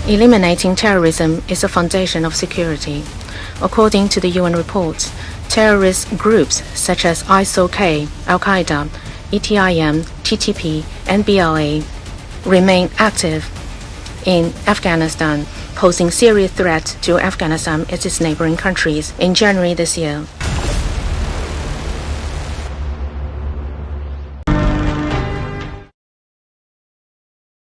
Eliminating terrorism is a foundation of security. According to the UN reports, terrorist groups such as ISIL-K, Al-Qaeda, ETIM, TTP, and BLA remain active in Afghanistan, posing serious threats to Afghanistan and its neighboring countries. In January this year,